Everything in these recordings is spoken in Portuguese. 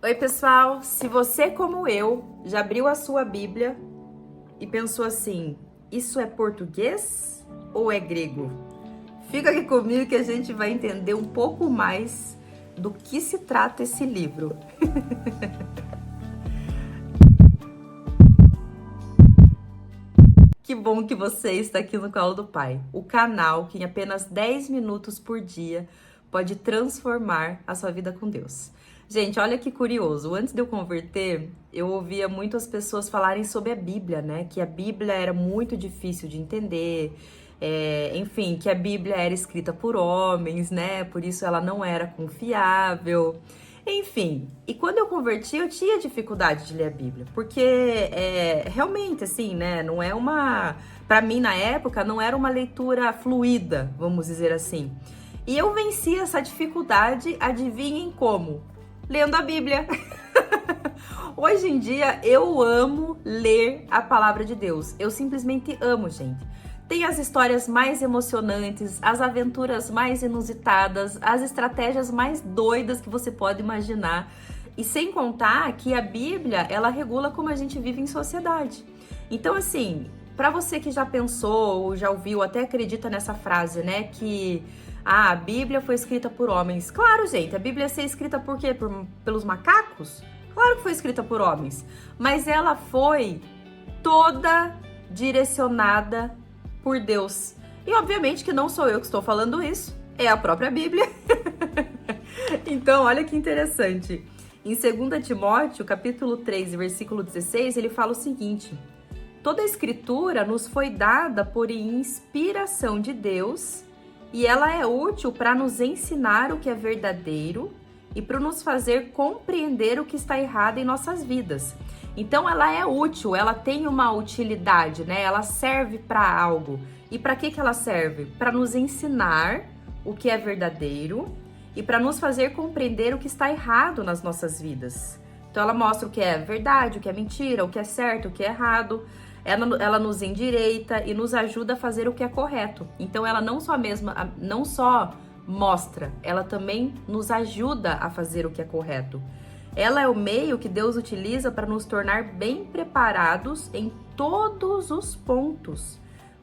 Oi, pessoal! Se você, como eu, já abriu a sua Bíblia e pensou assim, isso é português ou é grego? Fica aqui comigo que a gente vai entender um pouco mais do que se trata esse livro. Que bom que você está aqui no Colo do Pai, o canal que em apenas 10 minutos por dia pode transformar a sua vida com Deus. Gente, olha que curioso, antes de eu converter, eu ouvia muitas pessoas falarem sobre a Bíblia, né? Que a Bíblia era muito difícil de entender, enfim, que a Bíblia era escrita por homens, né? Por isso ela não era confiável. Enfim, e quando eu converti, eu tinha dificuldade de ler a Bíblia, porque realmente, assim, né, não é uma... Pra mim, na época, não era uma leitura fluida, vamos dizer assim. E eu venci essa dificuldade, adivinhem como? Lendo a Bíblia. Hoje em dia, eu amo ler a palavra de Deus. Eu simplesmente amo, gente. Tem as histórias mais emocionantes, as aventuras mais inusitadas, as estratégias mais doidas que você pode imaginar. E sem contar que a Bíblia, ela regula como a gente vive em sociedade. Então, assim, para você que já pensou, ou já ouviu, até acredita nessa frase, né, que a Bíblia foi escrita por homens. Claro, gente, a Bíblia é escrita por quê? Pelos macacos? Claro que foi escrita por homens. Mas ela foi toda direcionada por Deus. E obviamente que não sou eu que estou falando isso, é a própria Bíblia. Então, olha que interessante. Em 2 Timóteo, capítulo 3, versículo 16, ele fala o seguinte: toda a escritura nos foi dada por inspiração de Deus e ela é útil para nos ensinar o que é verdadeiro e para nos fazer compreender o que está errado em nossas vidas. Então ela é útil, ela tem uma utilidade, né? Ela serve para algo. E para que ela serve? Para nos ensinar o que é verdadeiro e para nos fazer compreender o que está errado nas nossas vidas. Então ela mostra o que é verdade, o que é mentira, o que é certo, o que é errado. Ela nos endireita e nos ajuda a fazer o que é correto. Então ela não só mostra, ela também nos ajuda a fazer o que é correto. Ela é o meio que Deus utiliza para nos tornar bem preparados em todos os pontos,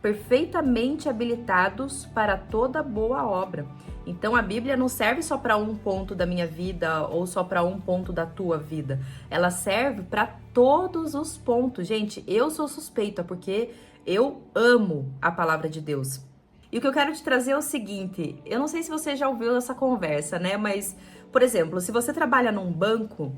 perfeitamente habilitados para toda boa obra. Então a Bíblia não serve só para um ponto da minha vida ou só para um ponto da tua vida. Ela serve para todos os pontos. Gente, eu sou suspeita porque eu amo a palavra de Deus. E o que eu quero te trazer é o seguinte, eu não sei se você já ouviu essa conversa, né? Mas, por exemplo, se você trabalha num banco,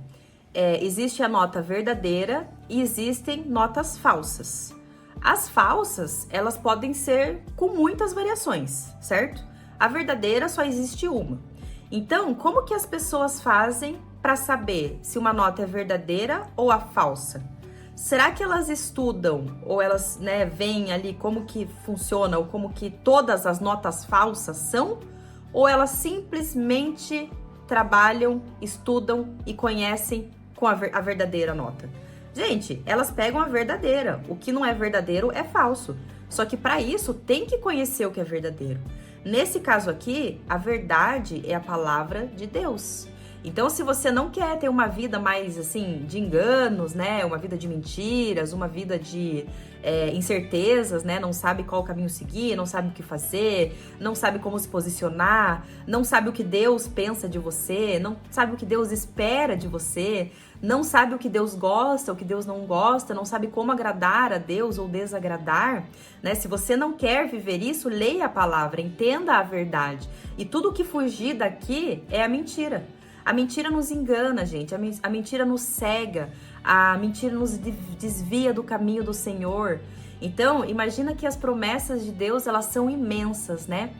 existe a nota verdadeira e existem notas falsas. As falsas, elas podem ser com muitas variações, certo? A verdadeira só existe uma. Então, como que as pessoas fazem para saber se uma nota é verdadeira ou a falsa? Será que elas estudam ou elas, né, veem ali como que funciona ou como que todas as notas falsas são? Ou elas simplesmente trabalham, estudam e conhecem com a verdadeira nota? Gente, elas pegam a verdadeira. O que não é verdadeiro é falso. Só que para isso tem que conhecer o que é verdadeiro. Nesse caso aqui, a verdade é a palavra de Deus. Então, se você não quer ter uma vida mais, assim, de enganos, né? Uma vida de mentiras, uma vida de incertezas, né? Não sabe qual caminho seguir, não sabe o que fazer, não sabe como se posicionar, não sabe o que Deus pensa de você, não sabe o que Deus espera de você, não sabe o que Deus gosta, o que Deus não gosta, não sabe como agradar a Deus ou desagradar, né? Se você não quer viver isso, leia a palavra, entenda a verdade. E tudo que fugir daqui é a mentira. A mentira nos engana, gente, a mentira nos cega, a mentira nos desvia do caminho do Senhor. Então, imagina que as promessas de Deus, elas são imensas, né?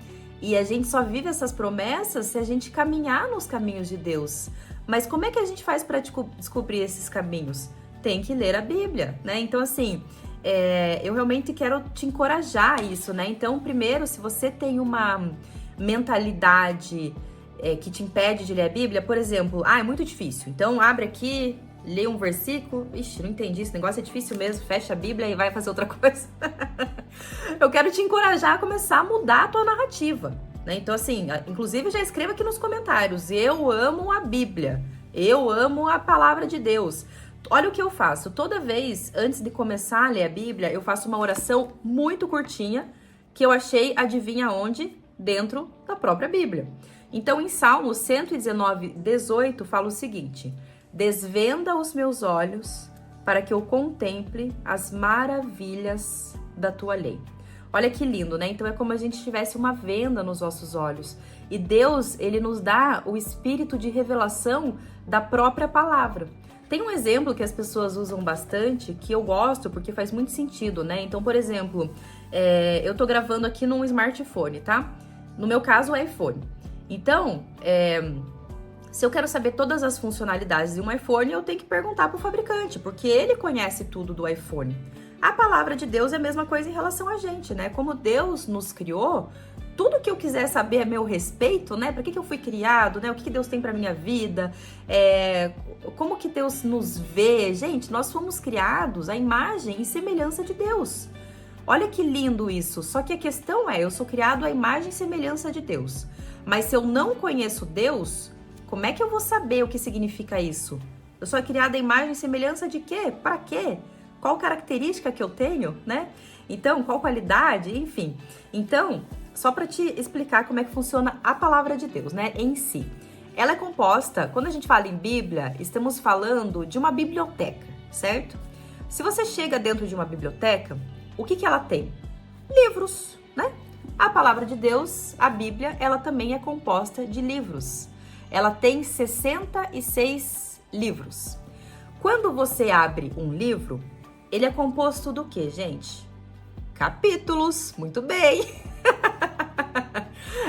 E a gente só vive essas promessas se a gente caminhar nos caminhos de Deus. Mas como é que a gente faz para descobrir esses caminhos? Tem que ler a Bíblia, né? Então, assim, eu realmente quero te encorajar a isso, né? Então, primeiro, se você tem uma mentalidade que te impede de ler a Bíblia, por exemplo, é muito difícil, então abre aqui, lê um versículo, ixi, não entendi, esse negócio é difícil mesmo, fecha a Bíblia e vai fazer outra coisa. Eu quero te encorajar a começar a mudar a tua narrativa, né? Então, assim, inclusive já escreva aqui nos comentários, eu amo a Bíblia, Eu amo a palavra de Deus. Olha o que eu faço. Toda vez, antes de começar a ler a Bíblia, eu faço uma oração muito curtinha, que eu achei, adivinha onde? Dentro da própria Bíblia. Então, em Salmo 119, 18, fala o seguinte: desvenda os meus olhos para que eu contemple as maravilhas da tua lei. Olha que lindo, né? Então é como a gente tivesse uma venda nos nossos olhos. E Deus, ele nos dá o espírito de revelação da própria palavra. Tem um exemplo que as pessoas usam bastante, que eu gosto porque faz muito sentido, né? Então, por exemplo, eu tô gravando aqui num smartphone, tá? No meu caso, o iPhone. Então, se eu quero saber todas as funcionalidades de um iPhone, eu tenho que perguntar pro fabricante, porque ele conhece tudo do iPhone. A palavra de Deus é a mesma coisa em relação a gente, né? Como Deus nos criou, tudo que eu quiser saber a meu respeito, né? Para que eu fui criado, né? O que Deus tem para minha vida, como que Deus nos vê. Gente, nós fomos criados à imagem e semelhança de Deus. Olha que lindo isso. Só que a questão eu sou criado à imagem e semelhança de Deus. Mas se eu não conheço Deus, como é que eu vou saber o que significa isso? Eu sou criada à imagem e semelhança de quê? Para quê? Qual característica que eu tenho, né? Então, qual qualidade? Enfim. Então, só para te explicar como é que funciona a palavra de Deus, né, em si. Ela é composta, quando a gente fala em Bíblia, estamos falando de uma biblioteca, certo? Se você chega dentro de uma biblioteca, o que ela tem? Livros, né? A palavra de Deus, a Bíblia, ela também é composta de livros. Ela tem 66 livros. Quando você abre um livro, ele é composto do quê, gente? Capítulos, muito bem!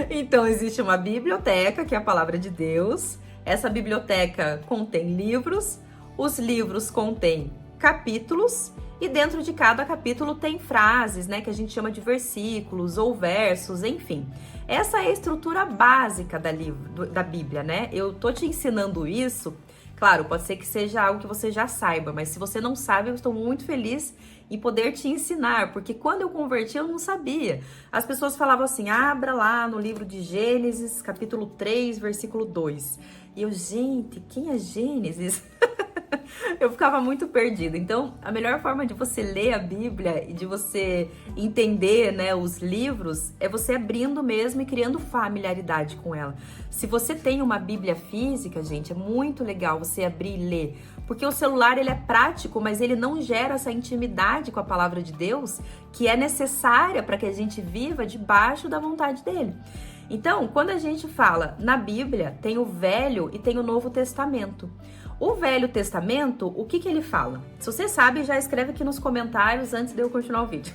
Então, existe uma biblioteca, que é a palavra de Deus. Essa biblioteca contém livros, os livros contêm capítulos, e dentro de cada capítulo tem frases, né, que a gente chama de versículos ou versos, enfim. Essa é a estrutura básica da Bíblia, né? Eu tô te ensinando isso. Claro, pode ser que seja algo que você já saiba, mas se você não sabe, eu estou muito feliz em poder te ensinar, porque quando eu converti eu não sabia. As pessoas falavam assim, abra lá no livro de Gênesis, capítulo 3, versículo 2. E eu, gente, quem é Gênesis? Eu ficava muito perdida. Então, a melhor forma de você ler a Bíblia e de você entender, né, os livros é você abrindo mesmo e criando familiaridade com ela. Se você tem uma Bíblia física, gente, é muito legal você abrir e ler. Porque o celular, ele é prático, mas ele não gera essa intimidade com a palavra de Deus que é necessária para que a gente viva debaixo da vontade dele. Então, quando a gente fala na Bíblia, tem o Velho e tem o Novo Testamento. O Velho Testamento, o que ele fala? Se você sabe, já escreve aqui nos comentários antes de eu continuar o vídeo.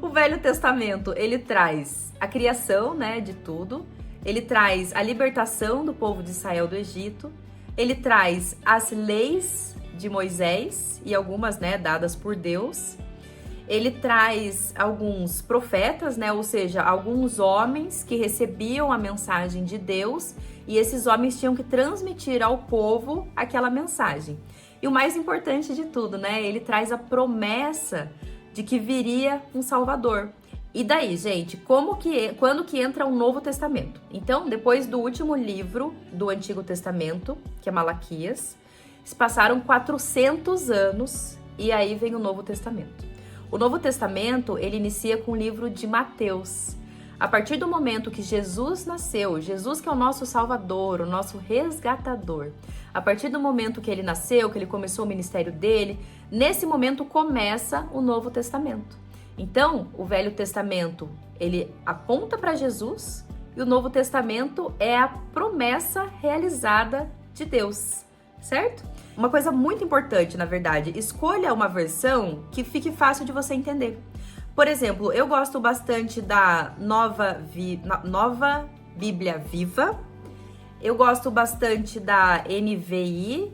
O Velho Testamento, ele traz a criação, né, de tudo. Ele traz a libertação do povo de Israel do Egito. Ele traz as leis de Moisés e algumas, né, dadas por Deus. Ele traz alguns profetas, né, ou seja, alguns homens que recebiam a mensagem de Deus e esses homens tinham que transmitir ao povo aquela mensagem. E o mais importante de tudo, né, ele traz a promessa de que viria um Salvador. E daí, gente, quando que entra o Novo Testamento? Então, depois do último livro do Antigo Testamento, que é Malaquias, se passaram 400 anos e aí vem o Novo Testamento. O Novo Testamento, ele inicia com o livro de Mateus. A partir do momento que Jesus nasceu, Jesus que é o nosso Salvador, o nosso resgatador, a partir do momento que ele nasceu, que ele começou o ministério dele, nesse momento começa o Novo Testamento. Então, o Velho Testamento, ele aponta para Jesus e o Novo Testamento é a promessa realizada de Deus, certo? Uma coisa muito importante, na verdade, escolha uma versão que fique fácil de você entender. Por exemplo, eu gosto bastante da Nova Bíblia Viva, eu gosto bastante da NVI,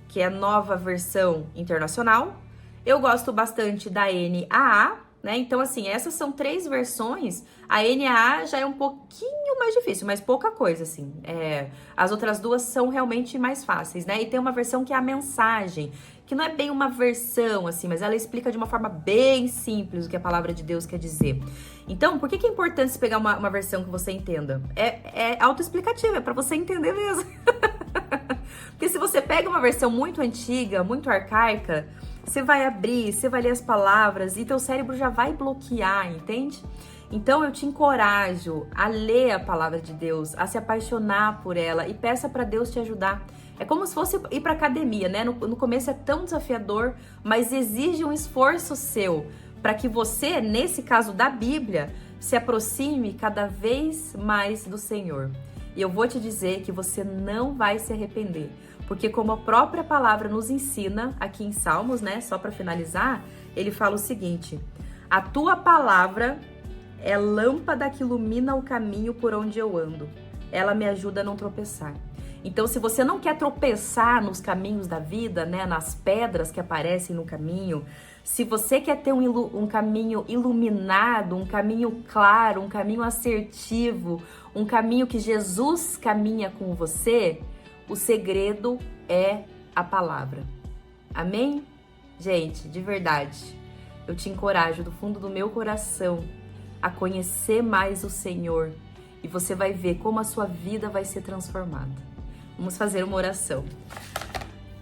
que é a Nova Versão Internacional, eu gosto bastante da NAA, né? Então, assim, essas são 3 versões. A NAA já é um pouquinho mais difícil, mas pouca coisa, assim. As outras 2 são realmente mais fáceis, né? E tem uma versão que é a mensagem, que não é bem uma versão, assim, mas ela explica de uma forma bem simples o que a palavra de Deus quer dizer. Então, por que é importante você pegar uma versão que você entenda? É autoexplicativa, é pra você entender mesmo. Porque se você pega uma versão muito antiga, muito arcaica, você vai abrir, você vai ler as palavras e teu cérebro já vai bloquear, entende? Então eu te encorajo a ler a palavra de Deus, a se apaixonar por ela e peça para Deus te ajudar. É como se fosse ir para academia, né? No começo é tão desafiador, mas exige um esforço seu para que você, nesse caso da Bíblia, se aproxime cada vez mais do Senhor. E eu vou te dizer que você não vai se arrepender, porque como a própria palavra nos ensina aqui em Salmos, né? Só para finalizar, ele fala o seguinte: a tua palavra é lâmpada que ilumina o caminho por onde eu ando. Ela me ajuda a não tropeçar. Então, se você não quer tropeçar nos caminhos da vida, né, nas pedras que aparecem no caminho, se você quer ter um caminho iluminado, um caminho claro, um caminho assertivo, um caminho que Jesus caminha com você, o segredo é a palavra. Amém? Gente, de verdade, eu te encorajo do fundo do meu coração a conhecer mais o Senhor e você vai ver como a sua vida vai ser transformada. Vamos fazer uma oração.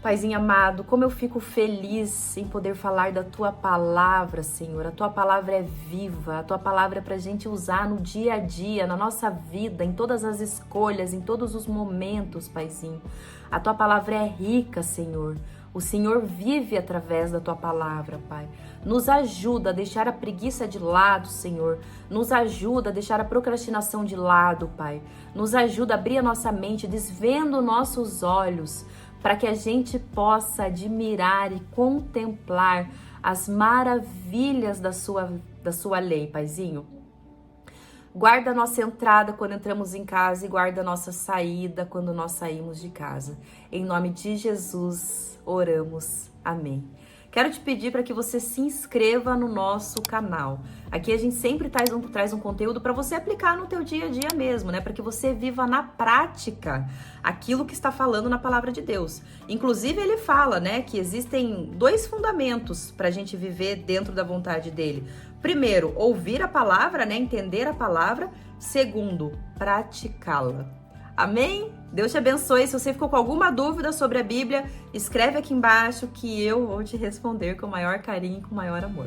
Paizinho amado, como eu fico feliz em poder falar da Tua palavra, Senhor. A Tua palavra é viva, a Tua palavra é pra gente usar no dia a dia, na nossa vida, em todas as escolhas, em todos os momentos, Paizinho. A Tua palavra é rica, Senhor. O Senhor vive através da Tua palavra, Pai. Nos ajuda a deixar a preguiça de lado, Senhor. Nos ajuda a deixar a procrastinação de lado, Pai. Nos ajuda a abrir a nossa mente, desvendo nossos olhos, para que a gente possa admirar e contemplar as maravilhas da sua lei, Paizinho. Guarda a nossa entrada quando entramos em casa e guarda a nossa saída quando nós saímos de casa. Em nome de Jesus, oramos. Amém. Quero te pedir para que você se inscreva no nosso canal. Aqui a gente sempre traz um conteúdo para você aplicar no teu dia a dia mesmo, né? Para que você viva na prática aquilo que está falando na palavra de Deus. Inclusive ele fala, né, que existem 2 fundamentos para a gente viver dentro da vontade dele. Primeiro, ouvir a palavra, né? Entender a palavra. Segundo, praticá-la. Amém? Deus te abençoe. Se você ficou com alguma dúvida sobre a Bíblia, escreve aqui embaixo que eu vou te responder com o maior carinho e com o maior amor.